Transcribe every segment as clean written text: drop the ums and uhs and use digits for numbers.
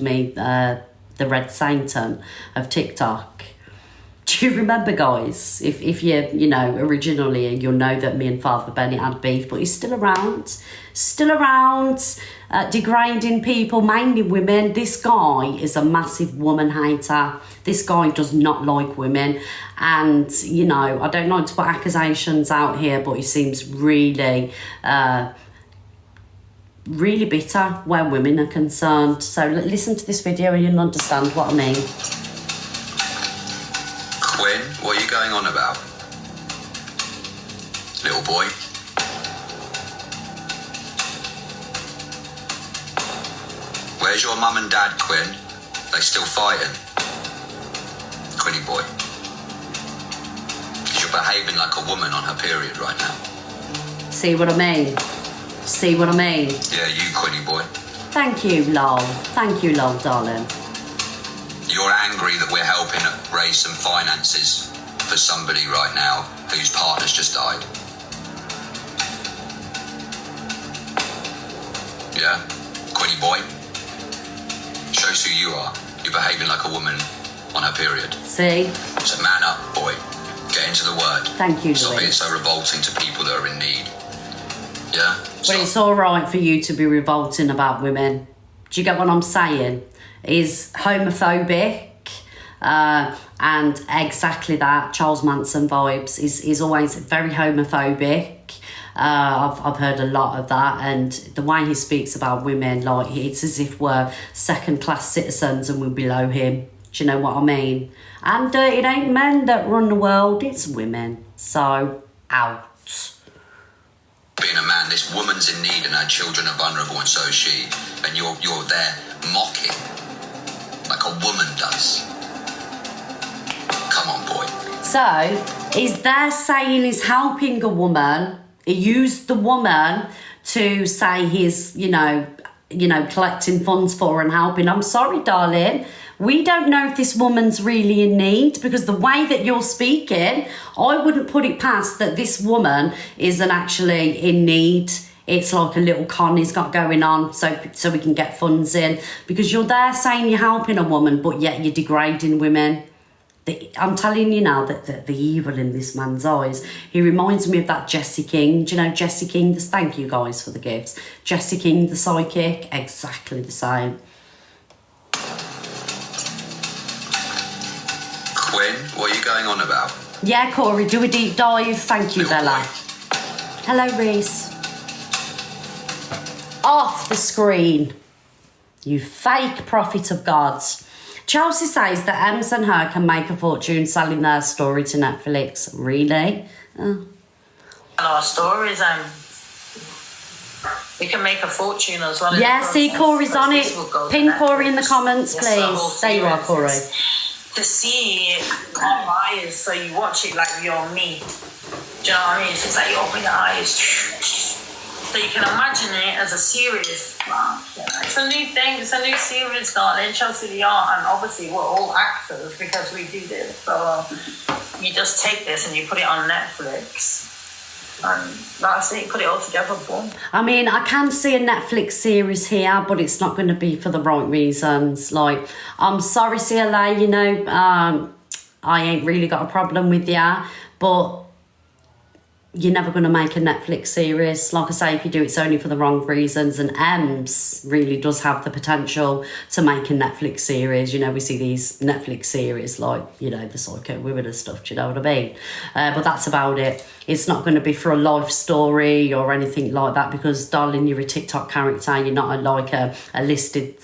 me, the Red Satan of TikTok. Do you remember, guys? If you're, originally, you'll know that me and Father Benny had beef, but he's still around, degrading people, mainly women. This guy is a massive woman hater. This guy does not like women. And, I don't like to put accusations out here, but he seems really, really bitter where women are concerned. So listen to this video and you'll understand what I mean. Quinn, what are you going on about? Little boy? Where's your mum and dad, Quinn? They still fighting? Quinny boy. Because you're behaving like a woman on her period right now. See what I mean? See what I mean? Yeah, you, Quinny boy. Thank you, lol. Thank you, lol, darling. You're angry that we're helping raise some finances for somebody right now whose partner's just died. Yeah? Quinny boy? Shows who you are. You're behaving like a woman on her period. See? So man up, boy. Get into the word. Thank you, Stop Louise. being so revolting to people that are in need. Yeah? But it's all right for you to be revolting about women. Do you get what I'm saying? Is homophobic and exactly that, Charles Manson vibes. Is always very homophobic. I've heard a lot of that, and the way he speaks about women, like it's as if we're second-class citizens and we're below him. Do you know what I mean? And it ain't men that run the world, it's women. So, out. Being a man, this woman's in need and her children are vulnerable and so is she. And you're there mocking like a woman does. Come on, boy. So, is there saying he's helping a woman? He used the woman to say he's, collecting funds for her and helping. I'm sorry, darling. We don't know if this woman's really in need, because the way that you're speaking, I wouldn't put it past that this woman isn't actually in need. It's like a little con he's got going on so we can get funds in. Because you're there saying you're helping a woman, but yet you're degrading women. I'm telling you now that the evil in this man's eyes, he reminds me of that Jesse King. Do you know Jesse King? Thank you guys for the gifts. Jesse King, the psychic, exactly the same. Quinn, what are you going on about? Yeah, Corey, do a deep dive. Thank you, Little Bella. boy. Hello, Reese. Off the screen. You fake prophet of God. Chelsea says that Ems and her can make a fortune selling their story to Netflix. Really? Oh. Our stories, we can make a fortune as well. Yeah, see, Corey's on it. Pin Corey in the comments, Yes, please. There you are, Corey. To see it on eyes, so you watch it like you're me. Do you know what I mean? It's like you open your eyes. So you can imagine it as a series. It's a new thing, it's a new series, darling. Chelsea the Art, and obviously we're all actors because we do this. So you just take this and you put it on Netflix. And that's it, put it all together, boom. I mean, I can see a Netflix series here, but it's not going to be for the right reasons. Like, I'm sorry, CLA, I ain't really got a problem with you, but you're never going to make a Netflix series. Like I say, if you do, it's only for the wrong reasons. And Ems really does have the potential to make a Netflix series. We see these Netflix series like, the Psycho Women and stuff. Do you know what I mean? But that's about it. It's not going to be for a life story or anything like that because, darling, you're a TikTok character. You're not an A-listed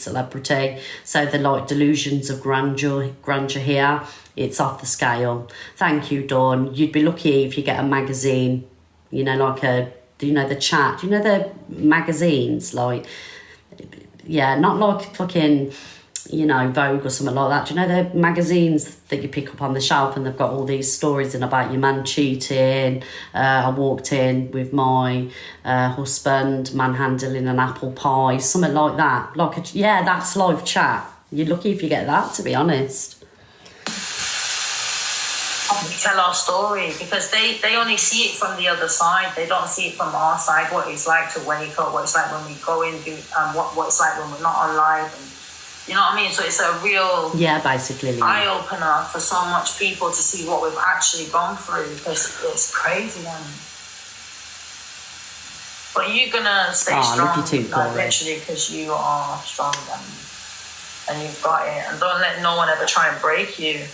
celebrity. So the delusions of grandeur here. It's off the scale. Thank you, Dawn. You'd be lucky if you get a magazine, the chat. The magazines, not like fucking, Vogue or something like that. Do you know the magazines that you pick up on the shelf and they've got all these stories in about your man cheating? I walked in with my husband manhandling an apple pie, something like that. That's live chat. You're lucky if you get that, to be honest. tell our story, because they only see it from the other side. They don't see it from our side, what it's like to wake up, what it's like when we go in, what it's like when we're not on live, and you know what I mean. So it's a real basically eye opener for so much people to see what we've actually gone through, because it's crazy. But you're gonna stay strong, love you too, Corey. literally, because you are strong and you've got it, and don't let no one ever try and break you.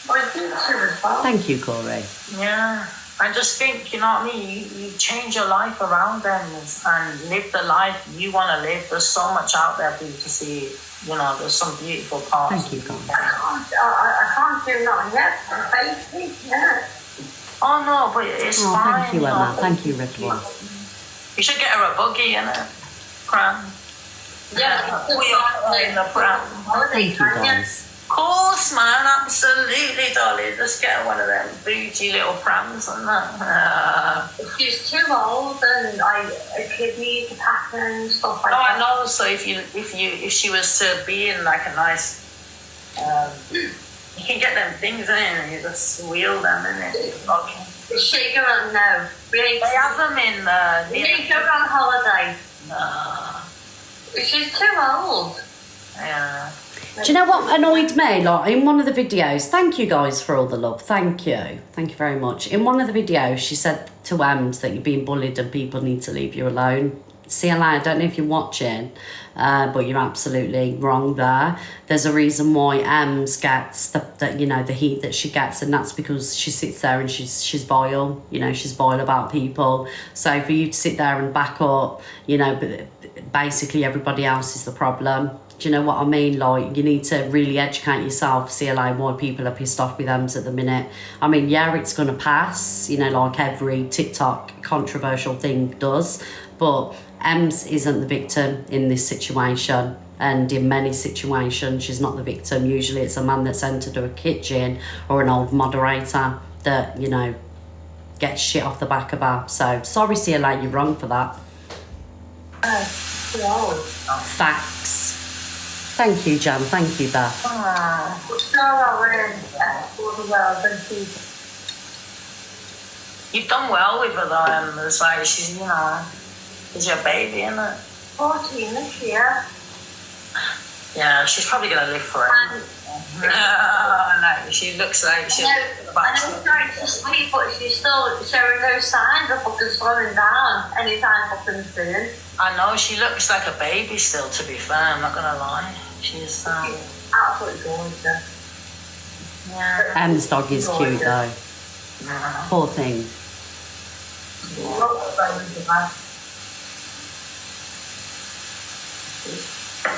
Thank you, Corey. Yeah, I just think, you know what I mean, you change your life around them and live the life you want to live. There's so much out there for you to see, you know, there's some beautiful parts. Thank you, guys. I can't do nothing yet. Oh no, but it's fine. Thank you, Emma. Thank you, Ridwan. You should get her a buggy, innit? Pram. Yeah, We are playing the pram. Thank you, guys. Of course, man, absolutely, darling. Just get one of them bougie little prams and that. She's too old, and a kid needs a pattern and stuff like Oh, that. I know. So if she was to be in like a nice, you can get them things in, and you just wheel them in it. Okay. She going no. They have them in We ain't going on holiday. Nah. She's too old. Yeah. Do you know what annoyed me? Like in one of the videos, thank you guys for all the love. Thank you very much. In one of the videos, she said to Ems that you're being bullied and people need to leave you alone. CLA, I don't know if you're watching, but you're absolutely wrong there. There's a reason why Ems gets the heat that she gets, and that's because she sits there and she's vile. You know, she's vile about people. So for you to sit there and back up, you know, but basically everybody else is the problem. Do you know what I mean? Like, you need to really educate yourself, CLA, why people are pissed off with Ems at the minute. I mean, yeah, it's going to pass, you know, like every TikTok controversial thing does, but Ems isn't the victim in this situation. And in many situations, she's not the victim. Usually it's a man that's entered her kitchen or an old moderator that, you know, gets shit off the back of her. So, sorry, CLA, you're wrong for that. Too old. Facts. Thank you, Jan. Thank you, Beth. You've done well with her though, It's like she's, you know, she's your baby, isn't it? 14 this year. Yeah, she's probably gonna live forever. No, she looks like she's I know starting to sleep, but she's still showing no signs of fucking slowing down anytime fucking soon. I know, she looks like a baby still, to be fair, I'm not gonna lie. She's absolutely gorgeous. yeah. Em's dog is cute though. Poor thing.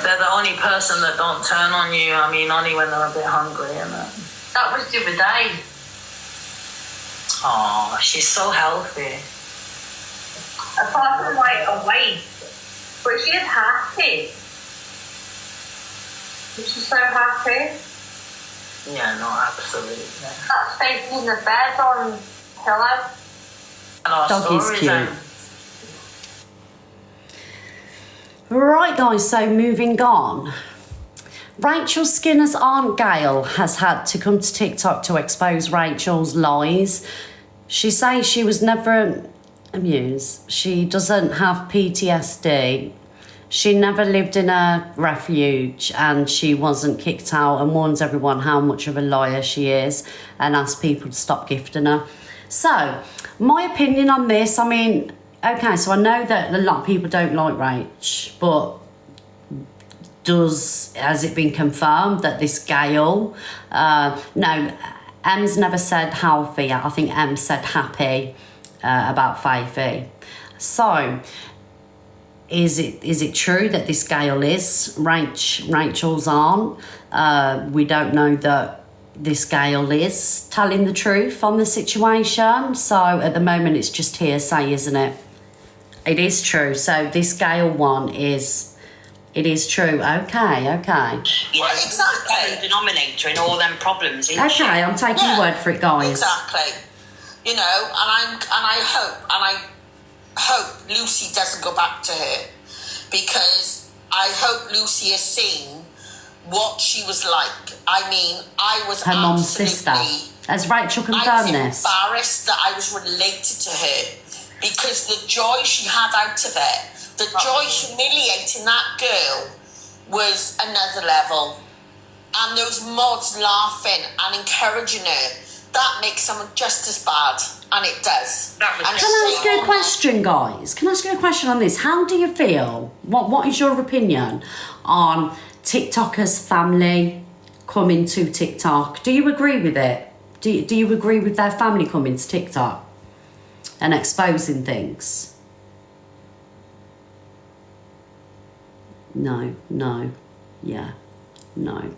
They're the only person that don't turn on you. I mean, only when they're a bit hungry, innit? That was the other day. Oh, she's so healthy. Apart from like a weight, but she's happy. She's so happy. Yeah, no, absolutely. That's facing in the bed on pillow. And our Dog is stories, cute. Right, guys, so moving on. Rachel Skinner's aunt Gail has had to come to TikTok to expose Rachel's lies. She says she was never amused. She doesn't have PTSD. She never lived in a refuge and she wasn't kicked out, and warns everyone how much of a liar she is and asks people to stop gifting her. So, my opinion on this, I mean, okay, so I know that a lot of people don't like Rach, but has it been confirmed that this Gail, no, Em's never said healthy. I think Em said happy about Faithy. So, is it true that this Gail is Rachel's aunt? We don't know that this Gail is telling the truth on the situation. So at the moment it's just hearsay, isn't it? It is true. So this Gail one is true. Okay. Yeah, exactly. Denominator in all them problems. Okay, I'm taking your word for it, guys. Exactly. You know, and I hope Lucy doesn't go back to her, because I hope Lucy has seen what she was like. I mean, I was Her mum's absolutely... sister. Has Rachel I was confirmed this? embarrassed that I was related to her because the joy she had out of it, the joy humiliating that girl was another level. And those mods laughing and encouraging her, that makes them just as bad. And it does. That was And Can I ask you a shame on question, guys? Can I ask you a question on this? How do you feel? What is your opinion on TikTokers' family coming to TikTok? Do you agree with it? Do you agree with their family coming to TikTok and exposing things? No, yeah, no.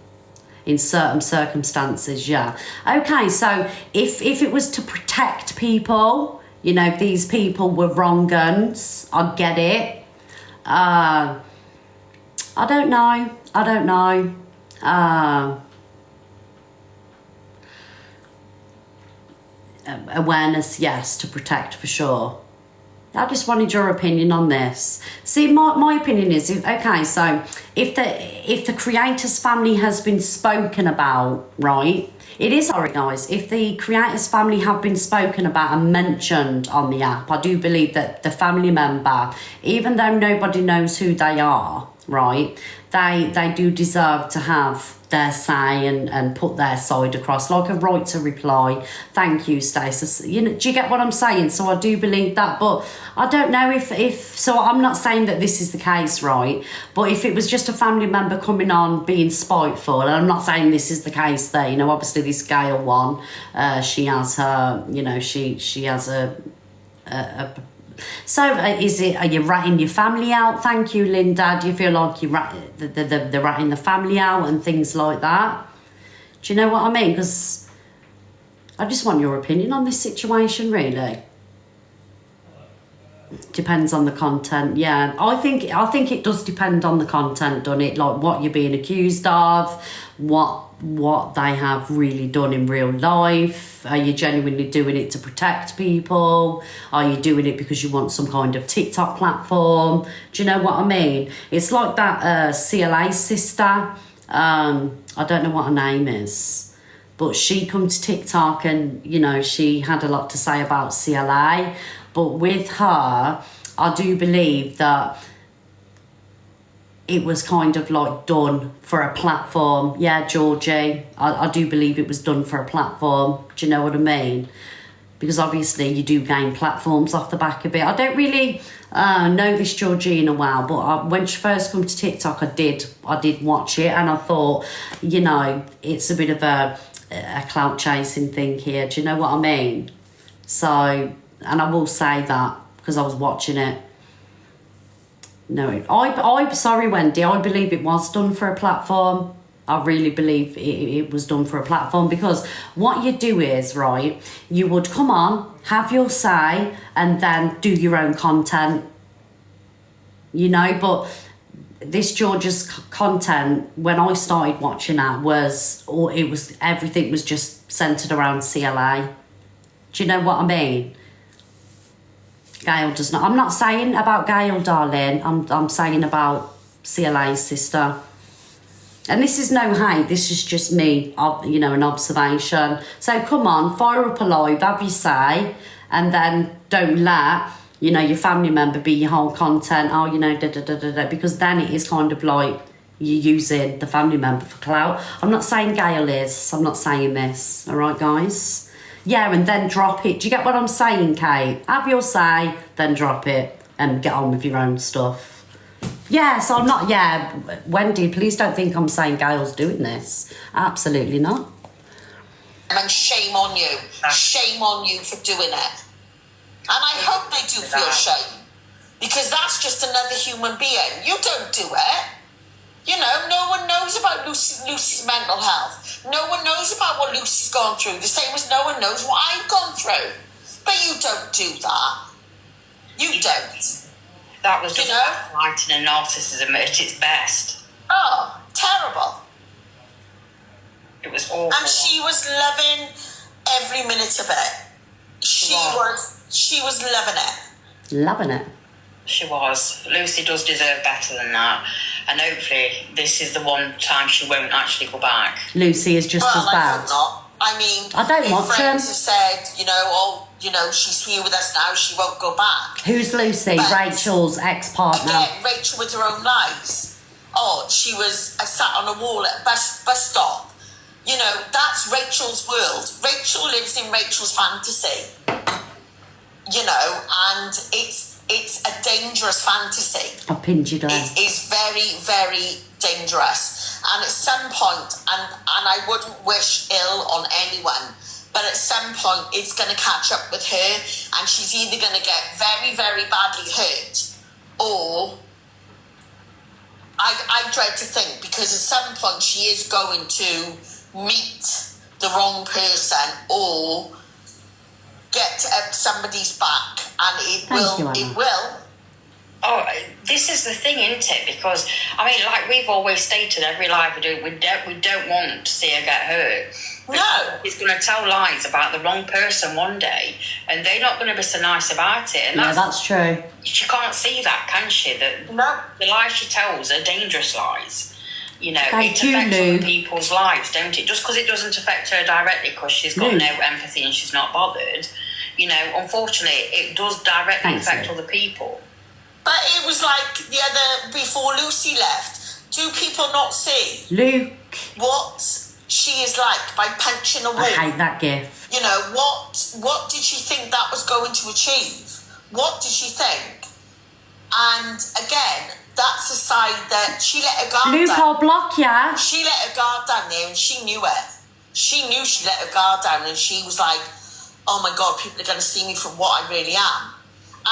In certain circumstances, yeah. Okay, so if it was to protect people, you know, if these people were wrong uns, I get it. I don't know. Awareness, yes, to protect for sure. I just wanted your opinion on this. See, my opinion is, okay, so if the creator's family has been spoken about, right? It is sorry, guys. If the creator's family have been spoken about and mentioned on the app, I do believe that the family member, even though nobody knows who they are, right? They do deserve to have their say and put their side across, like a right to reply. Thank you, Stacey. You know, do you get what I'm saying? So I do believe that, but I don't know if so. I'm not saying that this is the case, right? But if it was just a family member coming on being spiteful, and I'm not saying this is the case there. You know, obviously this Gail one, she has her. You know, she has a So are you ratting your family out? Thank you, Linda. Do you feel like you're they're ratting the family out and things like that? Do you know what I mean? Because I just want your opinion on this situation, really. Depends on the content. Yeah, I think it does depend on the content, doesn't it? Like what you're being accused of, what they have really done in real life. Are you genuinely doing it to protect people? Are you doing it because you want some kind of TikTok platform? Do you know what I mean? It's like that CLA sister. I don't know what her name is, but she come to TikTok and, you know, she had a lot to say about CLA. But with her, I do believe that it was kind of like done for a platform. Yeah, Georgie, I do believe it was done for a platform. Do you know what I mean? Because obviously you do gain platforms off the back of it. I don't really know this Georgina well, but when she first come to TikTok, I did watch it, and I thought, you know, it's a bit of a clout chasing thing here. Do you know what I mean? So, and I will say that because I was watching it. No, I'm sorry, Wendy. I believe it was done for a platform. I really believe it was done for a platform, because what you do is, right, you would come on, have your say, and then do your own content. You know, but this George's content, when I started watching that, everything was just centered around CLA. Do you know what I mean? Gail does not. I'm not saying about Gail, darling. I'm saying about CLA's sister. And this is no hate. This is just me, you know, an observation. So come on, fire up a live, have your say, and then don't let, you know, your family member be your whole content. Oh, you know, because then it is kind of like you're using the family member for clout. I'm not saying Gail is. I'm not saying this. All right, guys? Yeah, and then drop it. Do you get what I'm saying, Kate? Have your say, then drop it, and get on with your own stuff. Yeah, so I'm not, yeah, Wendy, please don't think I'm saying Gail's doing this. Absolutely not. And shame on you. Shame on you for doing it. And I hope they do feel shame, because that's just another human being. You don't do it. You know, no one knows about Lucy's mental health. No one knows about what Lucy's gone through, the same as no one knows what I've gone through. But you don't do that. You don't. That was just gaslighting and narcissism at its best. Oh, terrible. It was awful. And she was loving every minute of it. She was loving it. Loving it. She was. Lucy does deserve better than that. And hopefully this is the one time she won't actually go back. Lucy is just as I bad. hope not. I mean, I don't if watch friends them. have said, you know, oh, you know, she's here with us now, she won't go back. Who's Lucy? But- Rachel's ex-partner. Again, Rachel with her own lies. Oh, she was sat on a wall at a bus stop. You know, that's Rachel's world. Rachel lives in Rachel's fantasy. You know, and it's a dangerous fantasy. I've pinned you down. It is very, very dangerous. And at some point, and I wouldn't wish ill on anyone, but at some point it's going to catch up with her, and she's either going to get very, very badly hurt, or I dread to think, because at some point she is going to meet the wrong person or get at somebody's back, and Thank you, Anna. it will. Oh, this is the thing, isn't it? Because I mean, like we've always stated, every life we do, we don't want to see her get hurt. No. It's going to tell lies about the wrong person one day, and they're not going to be so nice about it. And Yeah, that's true. she can't see that, can she? That No. the lies she tells are dangerous lies. You know, Thank it you, affects Lou. other people's lives, don't it? Just because it doesn't affect her directly, because she's got Lou. no empathy and she's not bothered. You know, unfortunately, it does directly Thanks, affect Lou. other people. But it was like the other, before Lucy left, do people not see Luke, what she is like by punching a wall? I hate that gif. You know, what did she think that was going to achieve? What did she think? And again, that's a side that she let her guard Luke, down. I'll block ya. She let her guard down there, and she knew it. She knew she let her guard down, and she was like, oh my God, people are going to see me for what I really am.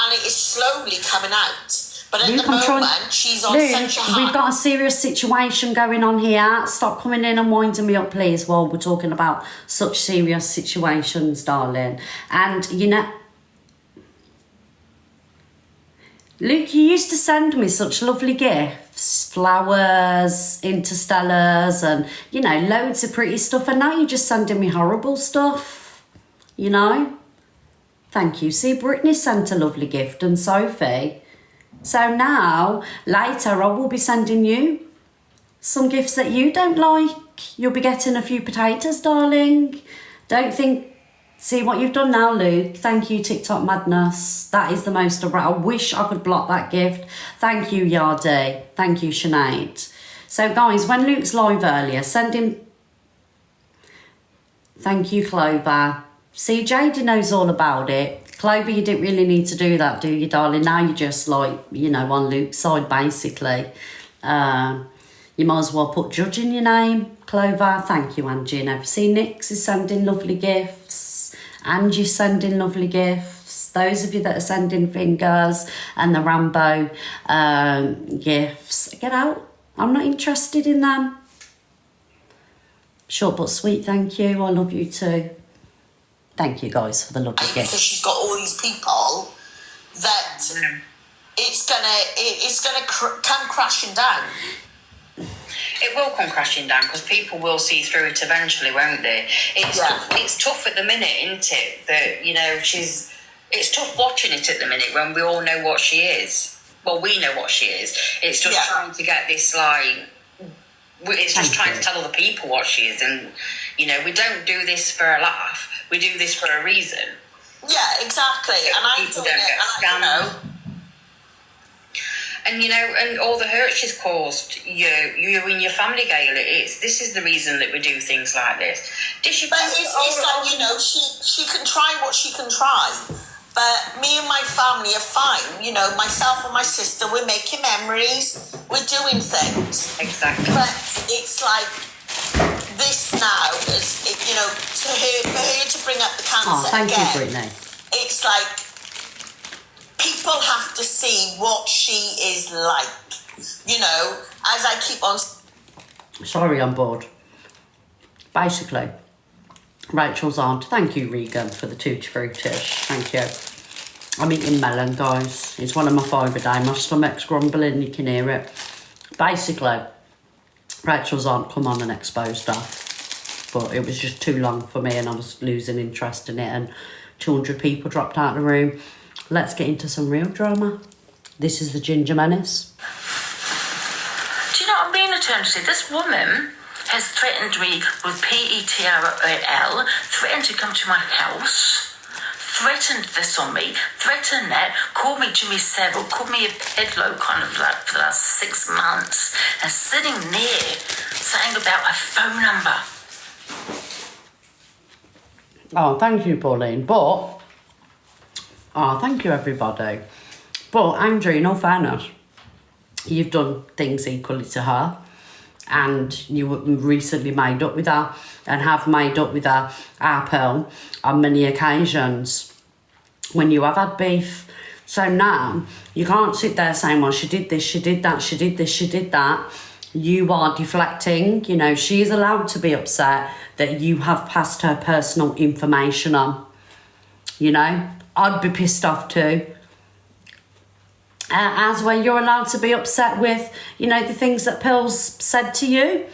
And it is slowly coming out. But at Luke, the I'm trying- moment, she's on Luke, such a high. we've got a serious situation going on here. Stop coming in and winding me up, please, while we're talking about such serious situations, darling. And, you know, Luke, you used to send me such lovely gifts, flowers, interstellars, and, you know, loads of pretty stuff. And now you're just sending me horrible stuff, you know? Thank you. See, Brittany sent a lovely gift, and Sophie. So now, later, I will be sending you some gifts that you don't like. You'll be getting a few potatoes, darling. Don't think... See what you've done now, Luke. Thank you, TikTok Madness. That is the most... I wish I could block that gift. Thank you, Yardi. Thank you, Sinead. So, guys, when Luke's live earlier, send him... Thank you, Clover. See, Jadie knows all about it. Clover, you didn't really need to do that, do you, darling? Now you're just like, you know, on Luke's side, basically. You might as well put Judge in your name, Clover. Thank you, Angie. And see, Nix is sending lovely gifts. Angie's sending lovely gifts. Those of you that are sending fingers and the Rambo gifts, get out. I'm not interested in them. Short but sweet, thank you. I love you too. Thank you, guys, for the lovely Because gifts. she's got all these people that it's gonna come crashing down. It will come crashing down because people will see through it eventually, won't they? It's tough at the minute, isn't it? That, you know, it's tough watching it at the minute when we all know what she is. Well, we know what she is. It's just trying to get this, like, it's just trying to tell other people what she is. And, you know, we don't do this for a laugh. We do this for a reason. Yeah, exactly. And I People doing don't it, get and I, scammed. And, you know, and all the hurt she's caused you and your family, Gail, this is the reason that we do things like this. But it's like, you know, she can try what she can try. But me and my family are fine. You know, myself and my sister, we're making memories. We're doing things. Exactly. But it's like this now, is, you know, for her to bring up the cancer Oh, thank again. you, Brittany. It's like people have to see what she is like. You know, as I keep on. Sorry, I'm bored. Basically, Rachel's aunt. Thank you, Regan, for the tutti fruities. Thank you. I'm eating melon, guys. It's one of my favourite days. My stomach's grumbling, you can hear it. Basically, Rachel's aunt come on and exposed her. But it was just too long for me and I was losing interest in it and 200 people dropped out of the room. Let's get into some real drama. This is the Ginger Menace. Do you know what I mean, Eternity? This woman has threatened me with PETRL, threatened to come to my house, threatened this on me, threatened that, called me Jimmy Savile, called me a peddler kind of like for the last 6 months, and sitting there saying about my phone number. Oh, thank you, Pauline. But, thank you, everybody. But, Andrew, in all fairness, you've done things equally to her, and you recently made up with her, and have made up with her, our Pearl, on many occasions when you have had beef. So now, you can't sit there saying, well, she did this, she did that, she did this, she did that. You are deflecting. You know, she is allowed to be upset that you have passed her personal information on. You know, I'd be pissed off too. As when you're allowed to be upset with, you know, the things that Pearl's said to you.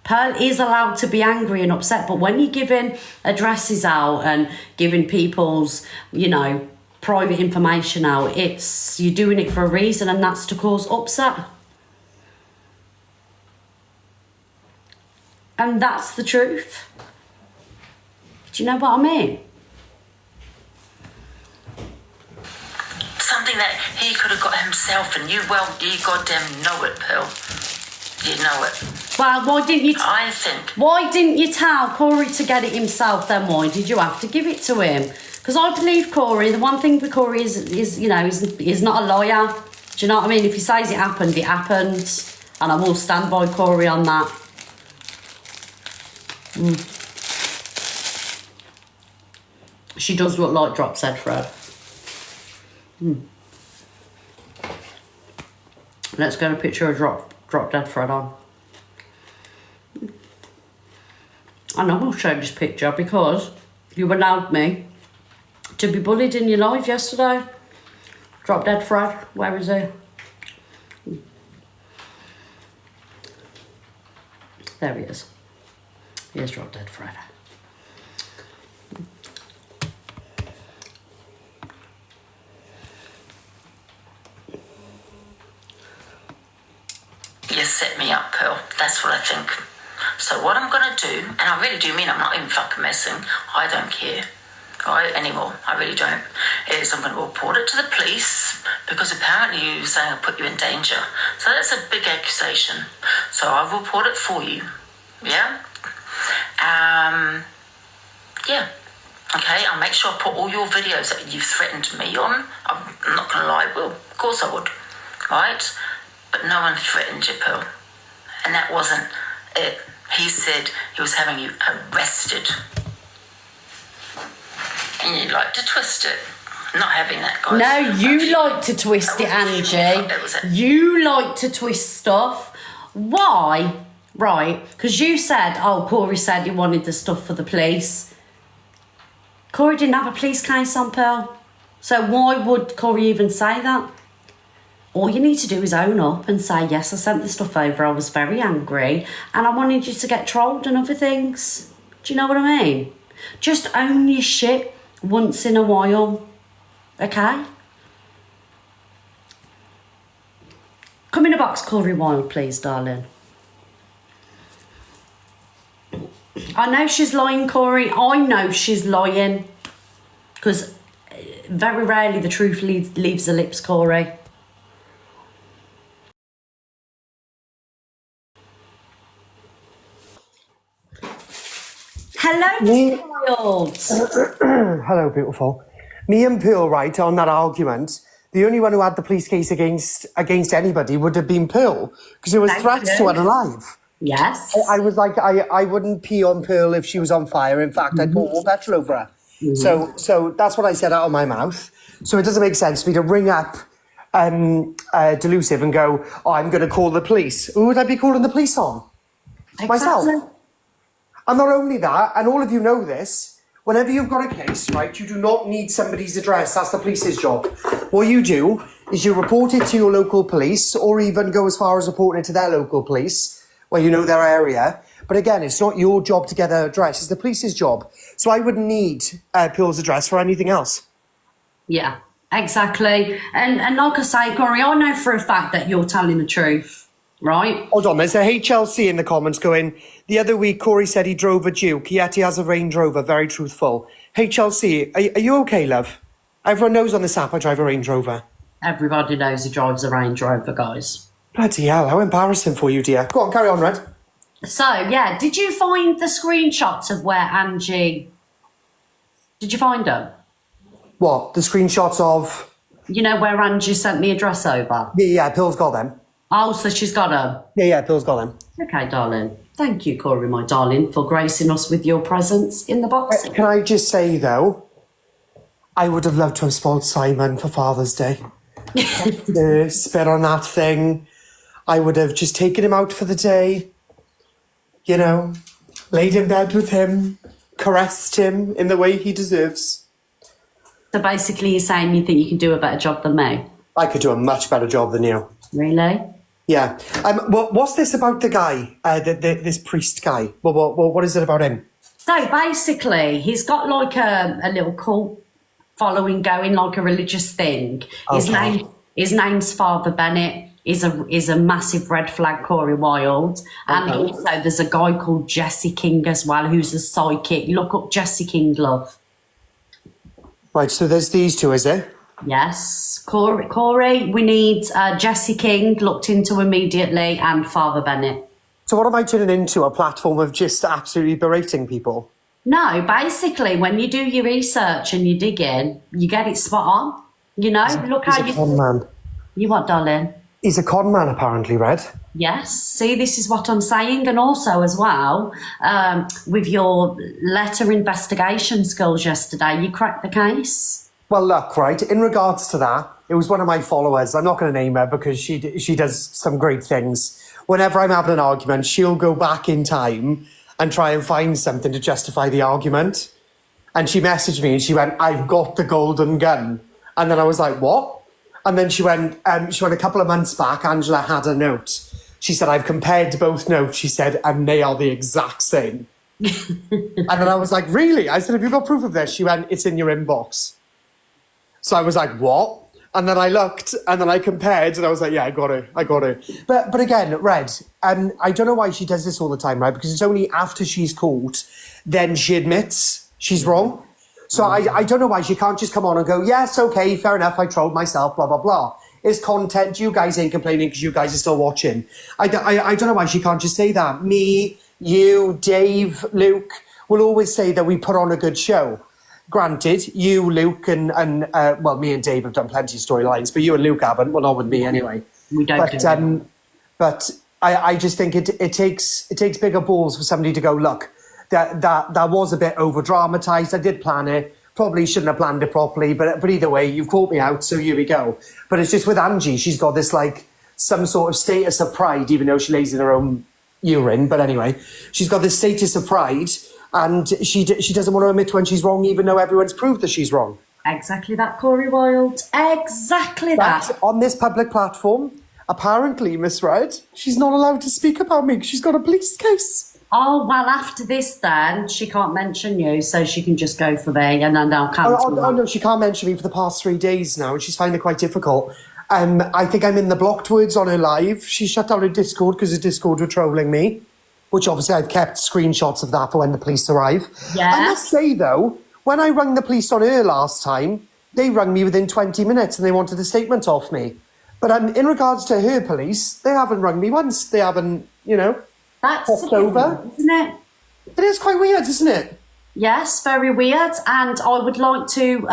Pearl is allowed to be angry and upset, but when you're giving addresses out and giving people's, you know, private information out, you're doing it for a reason, and that's to cause upset. And that's the truth. Do you know what I mean? Something that he could have got himself, and you goddamn know it, Pearl. You know it. Well, why didn't you? I think. Why didn't you tell Corey to get it himself? Then why did you have to give it to him? Because I believe Corey. The one thing with Corey is you know, he's not a liar. Do you know what I mean? If he says it happened, it happened, and I will stand by Corey on that. She does look like Drop Dead Fred. Let's get a picture of Drop Dead Fred on. I know I'll show this picture because you allowed me to be bullied in your live yesterday. Drop Dead Fred, where is he? There he is. Here's Drop Dead Fred. You set me up, Pearl. That's what I think. So what I'm going to do, and I really do mean I'm not even fucking messing, I don't care, right, anymore, I really don't, is I'm going to report it to the police because apparently you're saying I put you in danger. So that's a big accusation. So I'll report it for you, yeah? Yeah. Okay, I'll make sure I put all your videos that you've threatened me on. I'm not going to lie, Will. Of course I would, right? But no one threatened you, Pearl. And that wasn't it. He said he was having you arrested. And you like to twist it. I'm not having that, guys. No, you like to twist it, Angie. You like to twist stuff. Why? Right, because you said, oh, Corey said he wanted the stuff for the police. Corey didn't have a police case on Pearl. So why would Corey even say that? All you need to do is own up and say, yes, I sent the stuff over, I was very angry, and I wanted you to get trolled and other things. Do you know what I mean? Just own your shit once in a while, okay? Come in a box, Corey Wilde, please, darling. I know she's lying, Corey. I know she's lying. Because very rarely the truth leaves the lips, Corey. Hello, Wild. Hello, beautiful. Me and Pearl, right, on that argument, the only one who had the police case against anybody would have been Pearl, because there was threats to her alive. Yes. I was like, I wouldn't pee on Pearl if she was on fire. In fact, I'd pour more petrol over her. So that's what I said out of my mouth. So it doesn't make sense for me to ring up Delusive and go, oh, I'm going to call the police. Who would I be calling the police on? Exactly. Myself. And not only that, and all of you know this, whenever you've got a case, right, you do not need somebody's address. That's the police's job. What you do is you report it to your local police, or even go as far as reporting it to their local police, where you know their area. But again, it's not your job to get their address. It's the police's job. So I wouldn't need Pearl's address for anything else. Yeah. Exactly. And like I say, Corey, I know for a fact that you're telling the truth, right? Hold on, there's a HLC in the comments going, the other week Corey said he drove a Duke, yet he has a Range Rover, very truthful. HLC, are you okay, love? Everyone knows on this app I drive a Range Rover. Everybody knows he drives a Range Rover, guys. Bloody hell, how embarrassing for you, dear. Go on, carry on, Red. So, yeah, did you find the screenshots of where Angie... Did you find them? What, the screenshots of... You know where Angie sent the address over? Yeah, Pill's got them. Oh, so she's got them. Yeah, Pill's got them. Okay, darling. Thank you, Corey, my darling, for gracing us with your presence in the box. Can I just say, though, I would have loved to have spoiled Simon for Father's Day. Spit on that thing. I would have just taken him out for the day, you know, laid in bed with him, caressed him in the way he deserves. So basically you're saying you think you can do a better job than me? I could do a much better job than you. Really? Yeah. What's this about the guy, this priest guy? What is it about him? So basically, he's got like a little cult following going, like a religious thing. Okay. His name's Father Bennett. Is a massive red flag, Corey Wild. And Okay. also there's a guy called Jesse King as well, who's a psychic. Look up Jesse King, love. Right, so there's these two, is it? Yes. Corey, we need Jesse King looked into immediately and Father Bennett. So what am I turning into? A platform of just absolutely berating people? No, basically, when you do your research and you dig in, you get it spot on. You know, look He's how a con man. You what, darling? He's a con man, apparently, Red. Yes. See, this is what I'm saying. And also as well, with your letter investigation skills yesterday, you cracked the case. Well, look, right, in regards to that, it was one of my followers. I'm not going to name her because she does some great things. Whenever I'm having an argument, she'll go back in time and try and find something to justify the argument. And she messaged me and she went, I've got the golden gun. And then I was like, what? And then she went a couple of months back, Angela had a note. She said, I've compared both notes. She said, and they are the exact same. And then I was like, really? I said, have you got proof of this? She went, it's in your inbox. So I was like, what? And then I looked and then I compared and I was like, yeah, I got it. But again, Red, I don't know why she does this all the time, right? Because it's only after she's caught, then she admits she's wrong. So I don't know why she can't just come on and go, yes, okay, fair enough, I trolled myself, blah, blah, blah. It's content, you guys ain't complaining because you guys are still watching. I don't know why she can't just say that. Me, you, Dave, Luke will always say that we put on a good show. Granted, you, Luke, and well, me and Dave have done plenty of storylines, but you and Luke haven't. Well, not with me anyway. We don't. But I just think it takes bigger balls for somebody to go, look, that was a bit over dramatized. I did plan it. Probably shouldn't have planned it properly, but either way, you've caught me out, so here we go. But it's just with Angie, she's got this like some sort of status of pride, even though she lays in her own urine. But anyway, she's got this status of pride. And she doesn't want to admit when she's wrong, even though everyone's proved that she's wrong. Exactly that, Corey Wild. Exactly that. But on this public platform, apparently, Miss Red, she's not allowed to speak about me because she's got a police case. Oh, well, after this then, she can't mention you, so she can just go for me and then I'll cancel Oh, no, she can't mention me for the past 3 days now, and she's finding it quite difficult. I think I'm in the blocked words on her live. She shut down her Discord because her Discord were trolling me. Which obviously I've kept screenshots of that for when the police arrive. Yeah. I must say though, when I rang the police on her last time, they rang me within 20 minutes and they wanted a statement off me. But in regards to her police, they haven't rung me once. They haven't, That's popped over. Isn't it? It is quite weird, isn't it? Yes, very weird. And I would like to,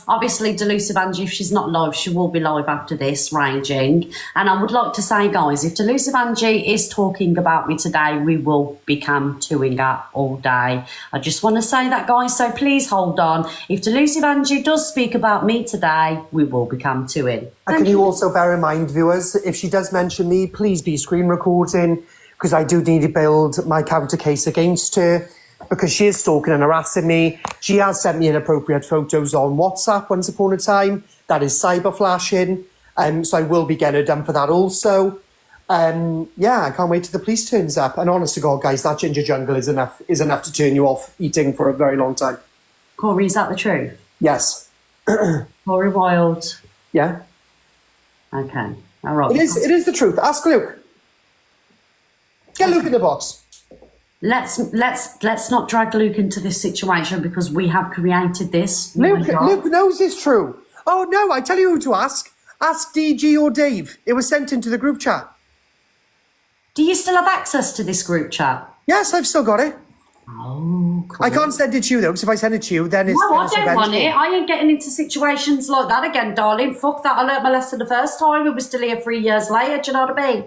obviously, Delusive Angie, if she's not live, she will be live after this, raging. And I would like to say, guys, if Delusive Angie is talking about me today, we will be cam-2ing her all day. I just want to say that, guys, so please hold on. If Delusive Angie does speak about me today, we will be cam-2ing. And can you also bear in mind, viewers, if she does mention me, please be screen recording, because I do need to build my counter case against her. Because she is stalking and harassing me. She has sent me inappropriate photos on WhatsApp once upon a time. That is cyber flashing. So I will be getting her done for that also. Yeah, I can't wait till the police turns up. And honest to God, guys, that ginger jungle is enough to turn you off eating for a very long time. Corey, is that the truth? Yes. Corey Wild. Yeah. Okay. All right. It is the truth. Ask Luke. Get Luke in the box. Let's not drag Luke into this situation because we have created this. Luke knows it's true. Oh no, I tell you who to ask. Ask DG or Dave. It was sent into the group chat. Do you still have access to this group chat? Yes, I've still got it. Oh, cool. I can't send it to you though, because if I send it to you, then it's... No, I don't want it. I ain't getting into situations like that again, darling. Fuck that. I learnt my lesson the first time. We were still here 3 years later. Do you know what I mean?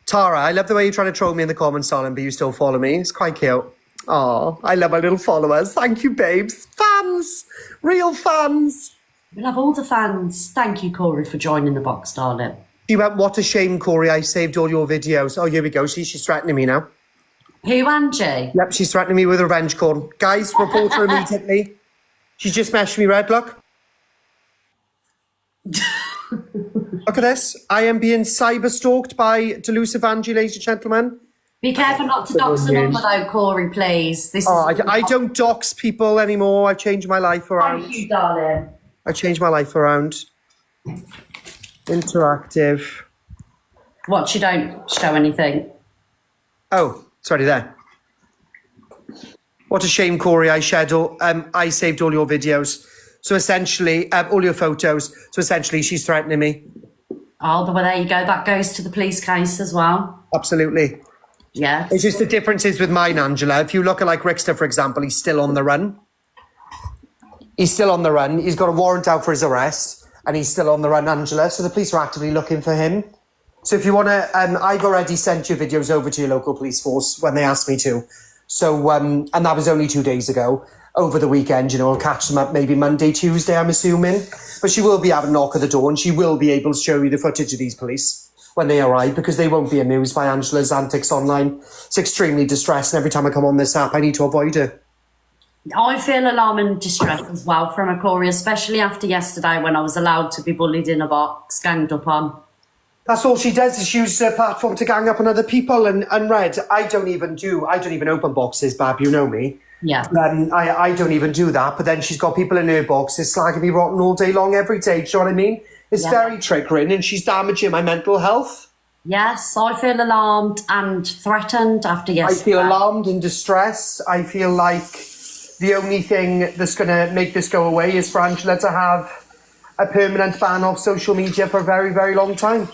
Tara, I love the way you're trying to troll me in the comments, darling, but you still follow me. It's quite cute. Oh, I love my little followers. Thank you, babes. Fans. Real fans. We'll have all the fans. Thank you, Corey, for joining the box, darling. She went, what a shame, Corey. I saved all your videos. Oh, here we go. See, she's threatening me now. Who, Angie? Yep, she's threatening me with revenge corn. Guys, report her immediately. She's just messaged me red, look. Look at this. I am being cyber stalked by Delusive Angie, ladies and gentlemen. Be careful not to dox the number though, Corey, please. I don't dox people anymore. I've changed my life around. Thank you, darling. I changed my life around. Interactive. What, you don't show anything? Oh, sorry, there. What a shame, Corey. I saved all your videos. So essentially, all your photos. So essentially, she's threatening me. Oh, well, there you go. That goes to the police case as well. Absolutely. Yes. It's just the differences with mine, Angela. If you look at like Rickster, for example, he's still on the run. He's still on the run. He's got a warrant out for his arrest, and he's still on the run, Angela. So the police are actively looking for him. So if you want to, I've already sent your videos over to your local police force when they asked me to. So, and that was only 2 days ago. Over the weekend, you know, I'll catch them up maybe Monday, Tuesday, I'm assuming. But she will be having a knock at the door, and she will be able to show you the footage of these police when they arrive, because they won't be amused by Angela's antics online. It's extremely distressing. Every time I come on this app, I need to avoid her. I feel alarm and distress as well from a Corey, especially after yesterday when I was allowed to be bullied in a box, ganged up on. That's all she does, is use her platform to gang up on other people. And Red, I don't even open boxes, Bab, you know me. Yeah. I don't even do that. But then she's got people in her boxes slagging me rotten all day long, every day. Do you know what I mean? It's very triggering, and she's damaging my mental health. Yes, I feel alarmed and threatened after yesterday. I feel alarmed and distressed. I feel like the only thing that's going to make this go away is for Angela to have a permanent ban off social media for a very, very long time.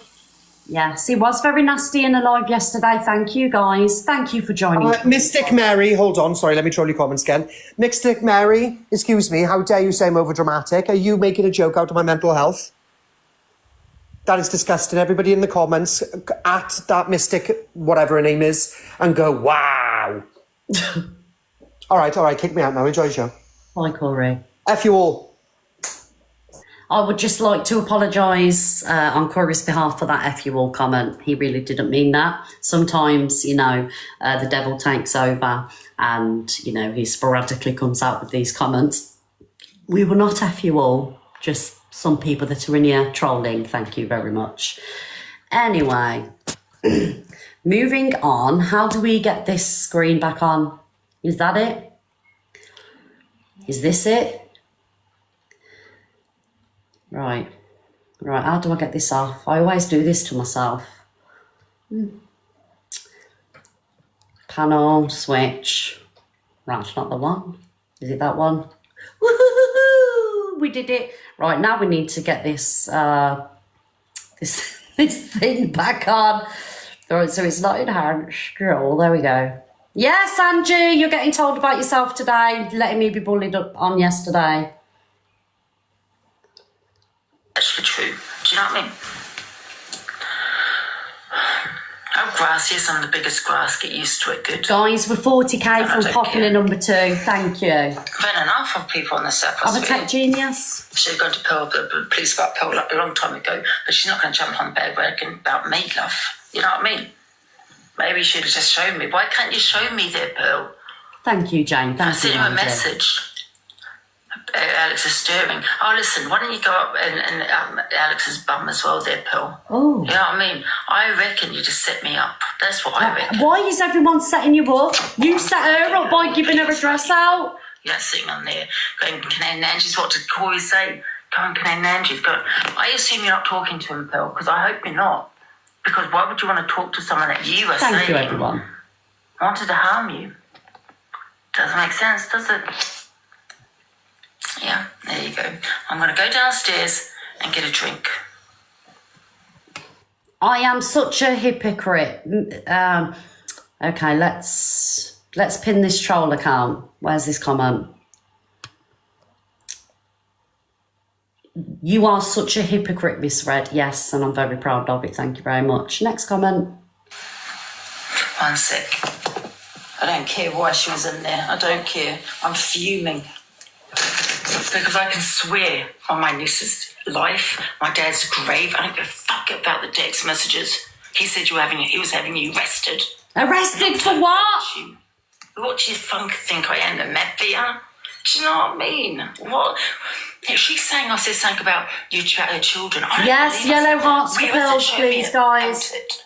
Yes, it was very nasty and alive yesterday. Thank you, guys. Thank you for joining. Mystic Mary, hold on. Sorry, let me troll your comments again. Mystic Mary, excuse me, how dare you say I'm overdramatic? Are you making a joke out of my mental health? That is disgusting. Everybody in the comments, at that Mystic, whatever her name is, and go, wow. All right, kick me out now. Enjoy the show. Bye, Corey. F you all. I would just like to apologise on Corey's behalf for that F you all comment. He really didn't mean that. Sometimes, you know, the devil takes over and, you know, he sporadically comes out with these comments. We will not F you all, just some people that are in here trolling. Thank you very much. Anyway, moving on. How do we get this screen back on? Is that it? Is this it? Right, how do I get this off? I always do this to myself. Panel, switch. Right, it's not the one. Is it that one? Woohoo! We did it. Right, now we need to get this this thing back on. Right, so it's not in hand. Scroll, there we go. Yes, Angie, you're getting told about yourself today, letting me be bullied up on yesterday. Actually true. Do you know what I mean? How grassy is some of the biggest grass? Get used to it, good. Guys, we're 40k from popular number 2. Thank you. I've had enough of people on the set. I'm a tech genius. She'd gone to Pearl, the police got Pearl like a long time ago, but she's not going to jump on the bandwagon about me, love. You know what I mean? Maybe you should have just shown me. Why can't you show me there, Pearl? Thank you, Jane. I Thank sent you, you a Angie. message. Alex is stirring. Oh, listen, why don't you go up and Alex's bum as well there, Pearl? Oh. You know what I mean? I reckon you just set me up. That's what I reckon. Why is everyone setting you up? You set her up by giving her a dress out. You're sitting on there going, Canadian Angie's, what did Corey say? Go on, Canadian Angie's. Go. I assume you're not talking to him, Pearl, because I hope you're not. Because why would you want to talk to someone that you are Thank you, saying everyone. wanted to harm you? Doesn't make sense, does it? Yeah, there you go. I'm going to go downstairs and get a drink. I am such a hypocrite. Okay, let's pin this troll account. Where's this comment? You are such a hypocrite, Miss Red. Yes, and I'm very proud of it. Thank you very much. Next comment. 1 sec. I don't care why she was in there. I don't care. I'm fuming. Because I can swear on my niece's life, my dad's grave. I don't give a fuck about the text messages. He said he was having you arrested. Arrested for what? What do you think I am, the mafia? Do you know what I mean? What? She's saying I said something about her children. I don't Yes, believe I yellow said hearts that. for Where was it? pills, Show me please, it. guys. Out it.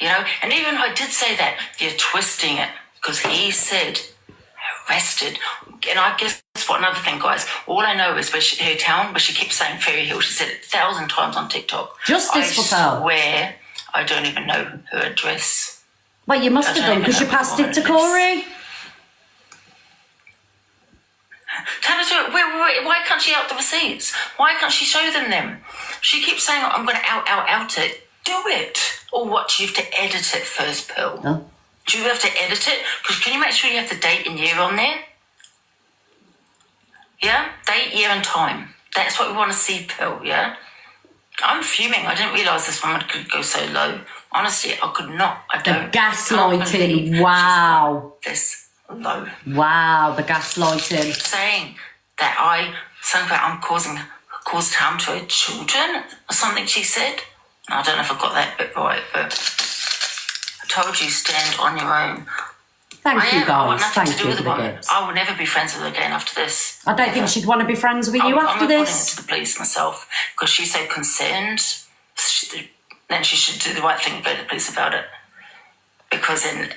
You know, and even if I did say that, you're twisting it because he said arrested. And I guess that's what another thing, guys. All I know is her town, but she keeps saying Ferry Hill. She said it 1,000 times on TikTok. Justice for Pearl. I swear I don't even know her address. Well, you must I have don't done even because you know what passed the it to woman is. Corey. Tell her to, why can't she out the receipts? Why can't she show them? She keeps saying, I'm going to out it. Do it. Or what, do you have to edit it first, Pearl? Oh. Do you have to edit it? Because can you make sure you have the date and year on there? Yeah? Date, year and time. That's what we want to see, Pearl, yeah? I'm fuming. I didn't realise this woman could go so low. Honestly, I could not. I The don't. can't believe gaslighting. Wow. she's this low. Wow, the gaslighting. Saying that something about caused harm to her children or something she said. I don't know if I got that bit right, but I told you stand on your own. Thank you, I want guys. nothing Thank to do you with for the the woman. gifts. I will never be friends with her again after this. I don't think she'd want to be friends with you I'm after reporting it this. to the police myself because she's so concerned. Then she should do the right thing and go to the police about it. Because then,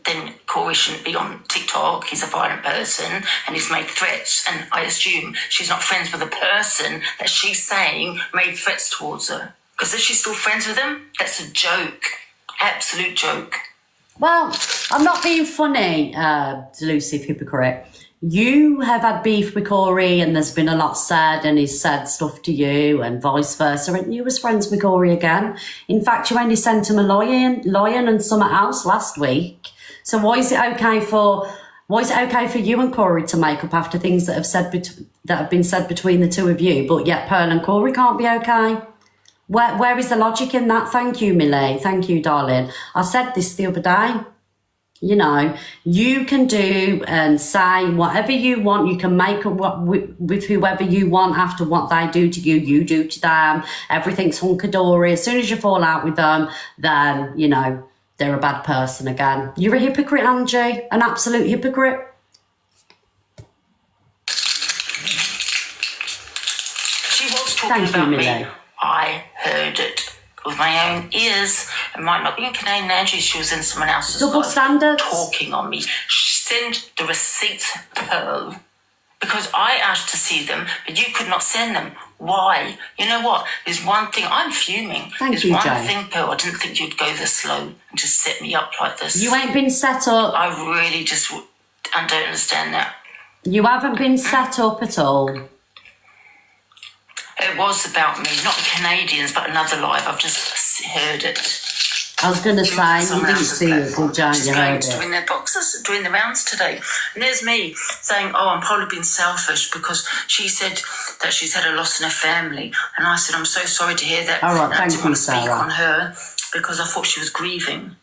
then Corey shouldn't be on TikTok. He's a violent person and he's made threats. And I assume she's not friends with the person that she's saying made threats towards her. Because if she's still friends with him, that's a joke. Absolute joke. Well, I'm not being funny, delusive hypocrite. You have had beef with Corey and there's been a lot said and he's said stuff to you and vice versa. And you was friends with Corey again. In fact, you only sent him a lion and something else last week. So why is it okay for you and Corey to make up after things that have been said between the two of you, but yet Pearl and Corey can't be okay? Where is the logic in that? Thank you, Millie. Thank you, darling. I said this the other day. You know, you can do and say whatever you want. You can make up with whoever you want after what they do to you, you do to them. Everything's hunky-dory. As soon as you fall out with them, then, you know, they're a bad person again. You're a hypocrite, Angie. An absolute hypocrite. She was talking Thank you, about me. Millie. I heard it with my own ears. It might not be in Canadian Angie. She was in someone else's Double life standards. talking on me. Send the receipts, Pearl. Because I asked to see them, but you could not send them. Why? You know what? There's one thing. I'm fuming. Thank you, one Jane. thing, Pearl. I didn't think you'd go this slow and just set me up like this. You ain't been set up. I really just I don't understand that. You haven't been set up at all. It was about me, not the Canadians, but another live. I've just heard it. I was going to say, you Someone didn't else's see it, platform. did you? She's You going heard to it. doing their boxes, doing the rounds today. And there's me saying, I'm probably being selfish because she said that she's had a loss in her family. And I said, I'm so sorry to hear that. All right, And I thank didn't you, want to speak Sarah. on her because I thought she was grieving.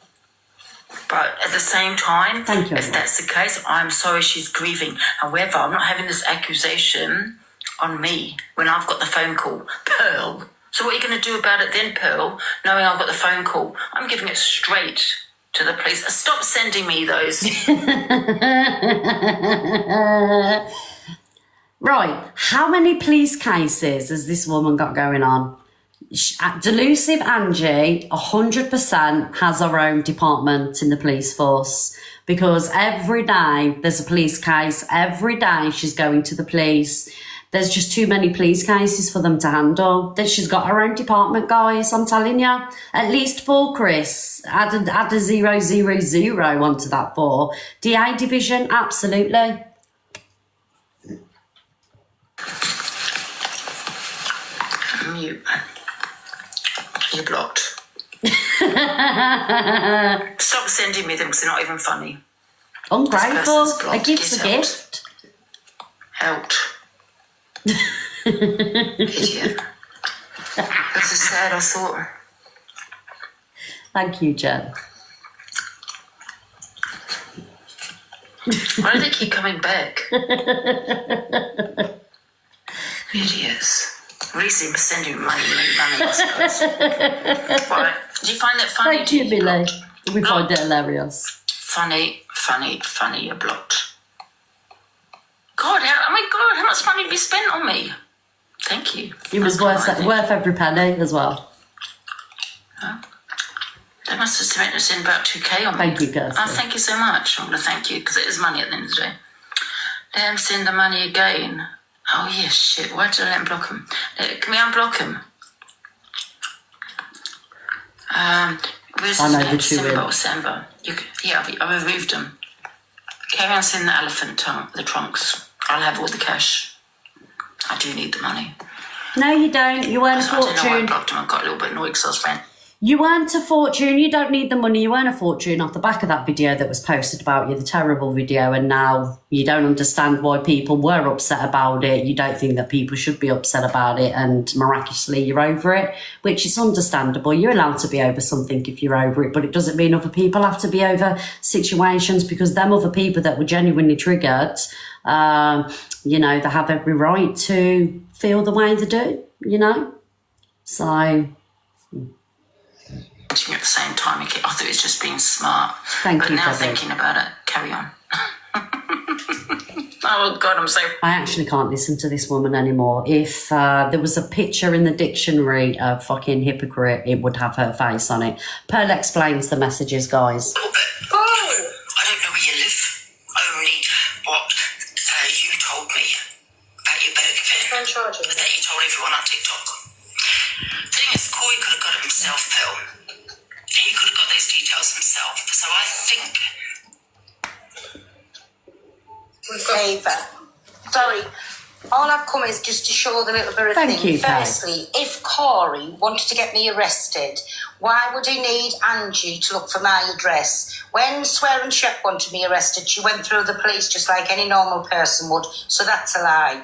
But at the same time, Thank you. if that's the case, I'm sorry she's grieving. However, I'm not having this accusation on me when I've got the phone call. Pearl. So what are you going to do about it then, Pearl, knowing I've got the phone call? I'm giving it straight to the police. Stop sending me those. Right, how many police cases has this woman got going on? Delusive Angie 100% has her own department in the police force, because every day there's a police case, every day she's going to the police. There's just too many police cases for them to handle. That she's got her own department, guys, I'm telling you. At least 4, Chris. Add a 000 onto that 4. DA division, absolutely. Mute. You're blocked. Stop sending me them because they're not even funny. Ungrateful. This person's A blocked. gift's a He's gift. Helped. Idiot. That's so sad, I thought. Thank you, Jen. Why do they keep coming back? Idiots. Reason for sending money, I suppose. Right. Do you find that funny? Thank you, Billy. Blocked? We find it hilarious. Funny, you're blocked. God, oh my God, how much money have you spent on me? Thank you. It was worth every penny as well. They must have spent us in about 2K on me. Thank you, Kirsty. Oh, thank you so much. I'm going to thank you because it is money at the end of the day. Let them send the money again. Oh, yes, shit. Why did I let him block him? Can we unblock him? Where's I know his name? that you Simba will. or Samba? I've removed him. Carry on sending the elephant the trunks. I'll have all the cash. I do need the money. No, you don't. You earn a I don't know why I fortune. blocked him. I got a little bit annoyed because I was friend. You earned a fortune. You don't need the money. You earn a fortune off the back of that video that was posted about you, the terrible video, and now you don't understand why people were upset about it. You don't think that people should be upset about it, and miraculously you're over it, which is understandable. You're allowed to be over something if you're over it, but it doesn't mean other people have to be over situations, because them other people that were genuinely triggered, they have every right to feel the way they do, So... At the same time, I thought it was just being smart. Thank but you, now Bobby. thinking about it, carry on. Oh God, I'm so. I actually can't listen to this woman anymore. If there was a picture in the dictionary of fucking hypocrite, it would have her face on it. Pearl explains the messages, guys. I don't know where you live. Only what you told me about your burger van. That you told everyone on TikTok. The thing is, Corey could have got it himself, Pearl. He could have got those details himself. So I think. Favour. Sorry, all I've come is just to show the little bit of Thank thing. you, Kay. Firstly, if Corey wanted to get me arrested, why would he need Angie to look for my address? When Swearing Shep wanted me arrested, she went through the police just like any normal person would, so that's a lie.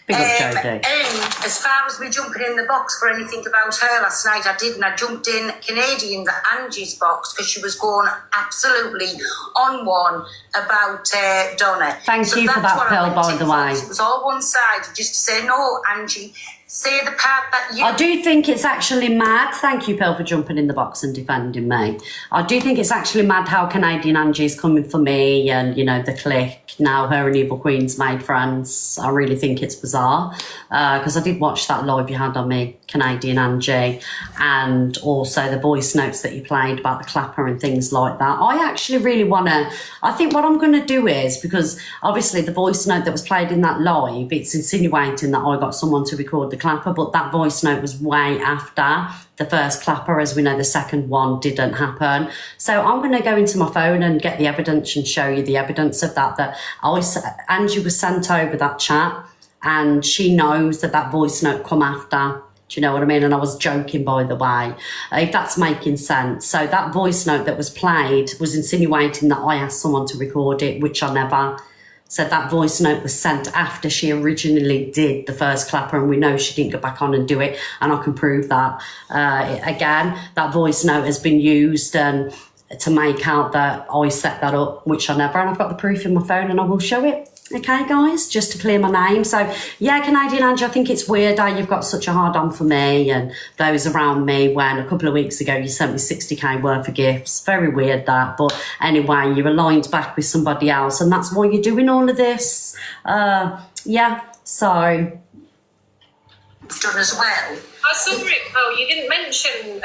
Big up, JD. And as far as me jumping in the box for anything about her last night, I didn't. I jumped in Canadian, the Angie's box, because she was going absolutely on one about Donna. Thank you for that, Pearl, by the way. It was all one-sided, just to say, no, Angie, say the part that you... I do think it's actually mad. Thank you, Pearl, for jumping in the box and defending me. I do think it's actually mad how Canadian Angie is coming for me and, the clique. Now her and Evil Queen's made friends. I really think it's bizarre because I did watch that live you had on me, Canadian Angie, and also the voice notes that you played about the clapper and things like that. I actually really want to... I think what I'm going to do is, because obviously the voice note that was played in that live, it's insinuating that I got someone to record the clapper, but that voice note was way after the first clapper. As we know, the second one didn't happen. So I'm going to go into my phone and get the evidence and show you the evidence of that Angie was sent over that chat, and she knows that voice note come after. Do you know what I mean? And I was joking, by the way, if that's making sense. So that voice note that was played was insinuating that I asked someone to record it, which I never. So that voice note was sent after she originally did the first clapper, and we know she didn't go back on and do it, and I can prove that. Again, that voice note has been used to make out that I set that up, which I never, and I've got the proof in my phone and I will show it. Okay, guys, just to clear my name. So, yeah, Canadian Angie, I think it's weird how you've got such a hard on for me and those around me when a couple of weeks ago you sent me 60k worth of gifts. Very weird that. But anyway, you're aligned back with somebody else and that's why you're doing all of this. Yeah, so... done as well. I saw it, Pearl. You didn't mention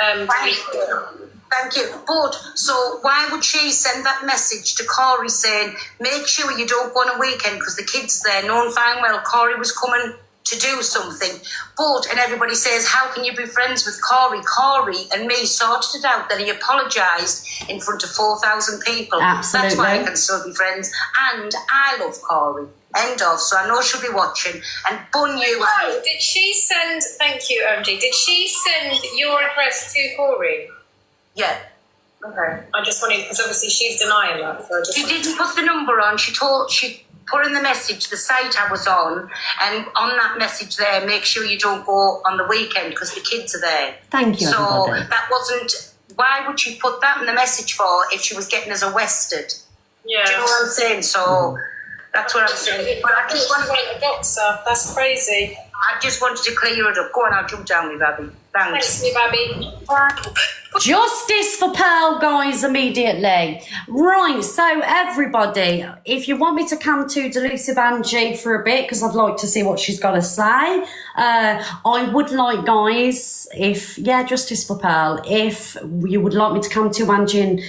Thank you. But, so why would she send that message to Corey saying, make sure you don't go on a weekend because the kids there, knowing fine well Corey was coming to do something. But, and everybody says, how can you be friends with Corey? Corey and me sorted it out that he apologised in front of 4,000 people. Absolutely. That's why I can still be friends. And I love Corey. End of. So I know she'll be watching. And bun you out. Oh, did she send, thank you, OMG, did she send your address to Corey? Yeah. Okay. I just wanted, because obviously she's denying that. So I just She didn't put the number on. She put in the message, the site I was on, and on that message there, make sure you don't go on the weekend because the kids are there. Thank you, So everybody. that wasn't, why would she put that in the message for if she was getting us arrested? yeah. Do you know what I'm saying? So that's what I'm saying. But I just wanted, a boxer. That's crazy. I just wanted to clear it up. Go on, I'll jump down with Abby. Thanks. Thanks, me, baby. Justice for Pearl, guys, immediately. Right, so everybody, if you want me to come to Delusive Angie for a bit, because I'd like to see what she's got to say, I would like, guys, Justice for Pearl, if you would like me to come to Angie and,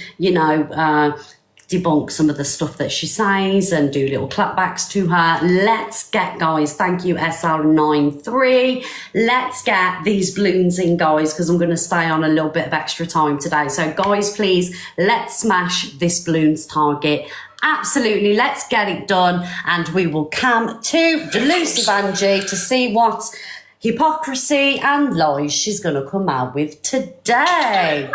debunk some of the stuff that she says and do little clapbacks to her. Let's get, guys, thank you SR93, let's get these balloons in, guys, because I'm going to stay on a little bit of extra time today. So guys, please, let's smash this balloons target. Absolutely, let's get it done, and we will come to Delusive Angie to see what hypocrisy and lies she's going to come out with today.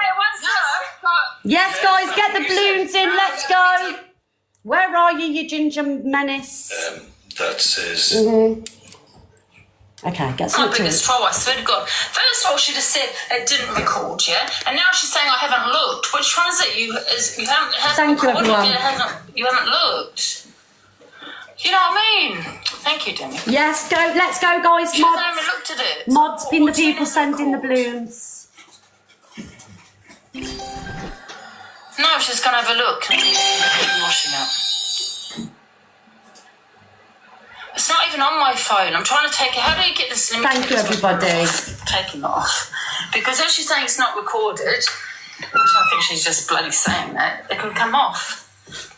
Yes, guys, get the balloons in. Let's go. Where are you, you ginger menace? That says. Okay, get My some to biggest it. troll, I swear to God. First of all, she'd have said it didn't record, yeah? And now she's saying I haven't looked. Which one is it? You haven't Thank you, recorded, everyone. you haven't looked. You know what I mean? Thank you, Demi. Yes, go. Let's go, guys. She hasn't even Mods, looked at it. mods, pin the What's in people it sending the record? balloons. No, she's going to have a look and be washing up. It's not even on my phone. I'm trying to take it. How do you get this limit? Thank you, everybody. Taking it off. Because as she's saying it's not recorded, which I think she's just bloody saying that, it can come off.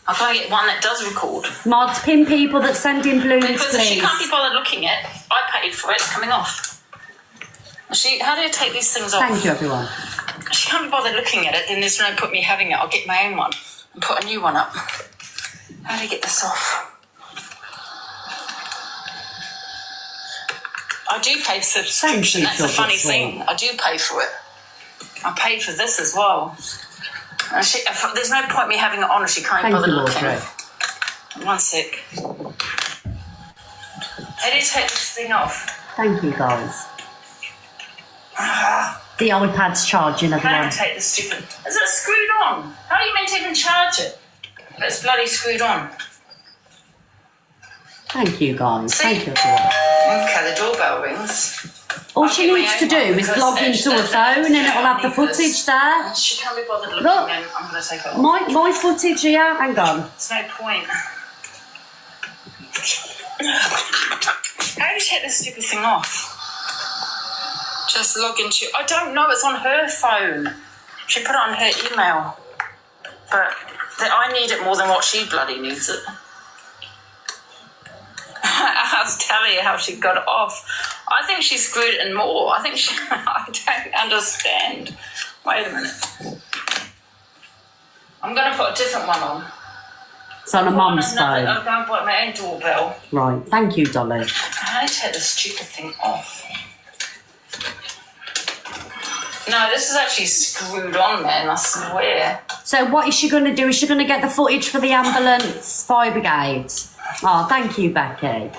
I've got to get one that does record. Mods, pin people that send in balloons, Because if she please. can't be bothered looking at it, I paid for it, it's coming off. How do you take these things off? Thank you, everyone. If she can't be bothered looking at it, then there's no point me having it. I'll get my own one and put a new one up. How do you get this off? I do pay subscription. Thank you, That's a funny Phil, thing. I do pay for it. I paid for this as well. And there's no point me having it on if she can't Thank bother you, looking. Audrey. One sec. How do you take this thing off? Thank you, guys. The iPad's charging, How do everyone. you take this stupid... Is it screwed on? How are you meant to even charge it? It's bloody screwed on. Thank you, guys. See? Thank you, everyone. Okay, the doorbell rings. All I'll she get my needs to own do one is because log into her phone and it'll have the footage there. She can't be bothered looking Look. and I'm going to take it off. My footage here, hang on. There's no point. How do you take this stupid thing off? Just log into... I don't know, it's on her phone. She put it on her email. But I need it more than what she bloody needs it. I'll tell you how she got it off. I think she screwed it in more. I don't understand. Wait a minute. I'm going to put a different one on. It's on a mum's I'm phone. going to put my own doorbell. Right, thank you, Dolly. How do you take this stupid thing off? No, this is actually screwed on, man, I swear. So what is she going to do? Is she going to get the footage for the ambulance fire brigade? Oh, thank you, Becky.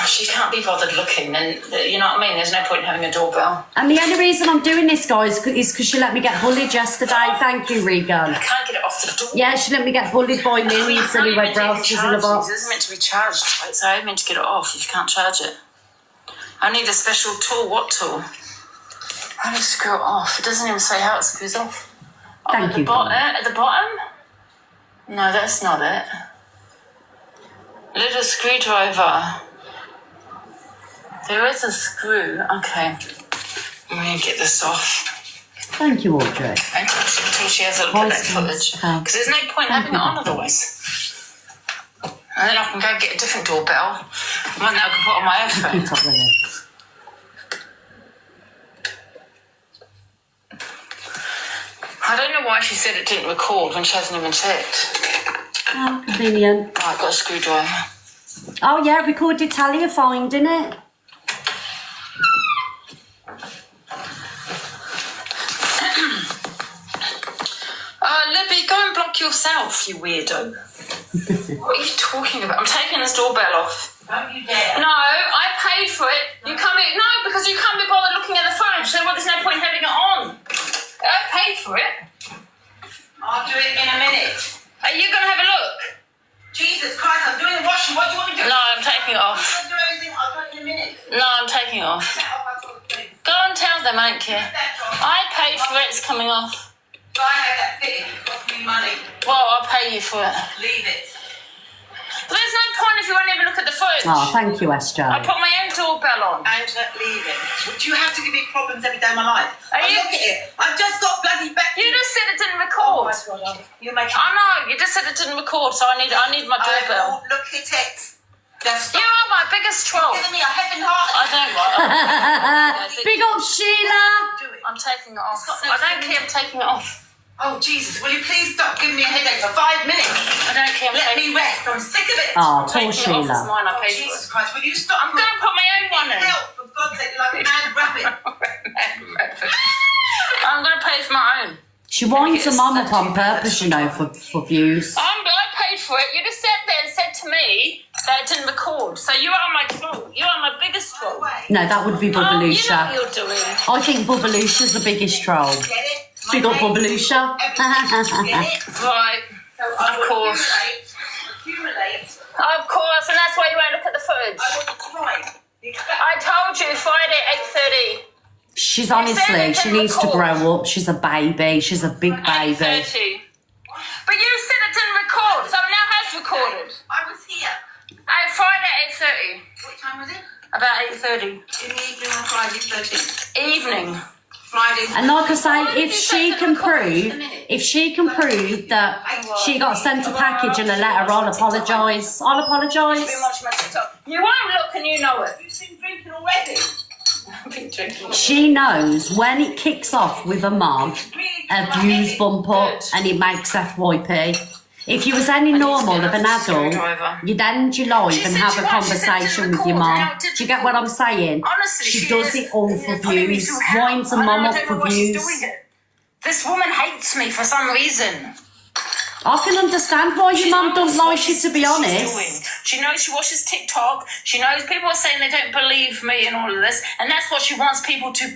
She can't be bothered looking, and you know what I mean? There's no point in having a doorbell. And the only reason I'm doing this, guys, is because she let me get bullied yesterday. Thank you, Regan. I can't get it off the door. Yeah, she let me get bullied by Lynn, so whoever else was in the box. This is meant to be charged, right? So I'm meant to get it off if you can't charge it. I need a special tool. What tool? How do you screw it off? It doesn't even say how it screws off. Thank you, At the bottom? No, that's not it. Little screwdriver. There is a screw. Okay. I'm going to get this off. Thank you, Audrey. Until she has a look at that footage. Because there's no point having it on otherwise. And then I can go get a different doorbell. One that I can put on my iPhone. Keep up with it. I don't know why she said it didn't record when she hasn't even checked. Oh, convenient. Oh, I've got a screwdriver. Oh, yeah, it recorded Talia finding it. Libby, go and block yourself, you weirdo. What are you talking about? I'm taking this doorbell off. Don't you dare. No, I paid for it. You can't be... No, because you can't be bothered looking at the phone. So there's no point having it on. I paid for it. I'll do it in a minute. Are you going to have a look? Jesus Christ, I'm doing the washing. What do you want me to do? No, I'm taking it off. I'll do everything. I'll do it in a minute. No, I'm taking it off. Go and tell them, I don't care. I paid for it. It's coming off. So I had that fitting. It cost me money. Well, I'll pay you for it. Leave it. But there's no point if you won't even look at the footage. Oh, thank you, SJ. I put my own doorbell on. Angela, leave it. Do you have to give me problems every day of my life? You... Look at it. I've just got bloody back. You just said it didn't record. Oh my God, you're making... I know. You just said it didn't record, so I need my doorbell. I will look at it. Just You are my biggest troll. You're giving me a heaven heart. I don't want it. Big up, Sheila. Do it. I'm taking it off. I don't care. I'm taking it off. Oh, Jesus, will you please stop giving me a headache for 5 minutes? I don't care. Let me rest. I'm sick of it. Oh, Taking poor it off. It's Sheila. mine. I paid for Jesus it. Christ, will you stop? I'm going to put my own one in. Help, for God's sake, like a mad rabbit. I'm going to pay for my own. She winds her mum up on purpose, you know, for views. I paid for it. You just sat there and said to me that it didn't record. So you are my troll. You are my biggest troll. No, that would be Oh, you know what Bubbalusha. you're doing. I think Bubbalusha's the biggest troll. Get it? Big up Bubbalusha. Get it? Right. So I Of will course. accumulate. Of course, and that's why you won't look at the footage. I will try. I told you Friday 8:30. She's honestly, she needs to grow up. She's a baby. She's a big baby. 8:30. But you said it didn't record, so it now has recorded. I was here. Friday 8:30. What time was it? About 8:30. In the evening on Friday 13th. Evening. Friday. And like I say, if she can prove that she got sent a package and a letter, I'll apologise. I'll apologise. Been watching my TikTok. You won't look and you know it. You've been drinking already. I've been drinking. She knows when it kicks off with a mum, her views bump up and it makes FYP. If you was any normal of an adult, you'd end your life and have a conversation with your mum. Do you get what I'm saying? Honestly, She does it all for views. Winds her mum up for views. This woman hates me for some reason. I can understand why your mum don't like you, to be honest. She knows she watches TikTok. She knows people are saying they don't believe me and all of this, and that's what she wants people to believe.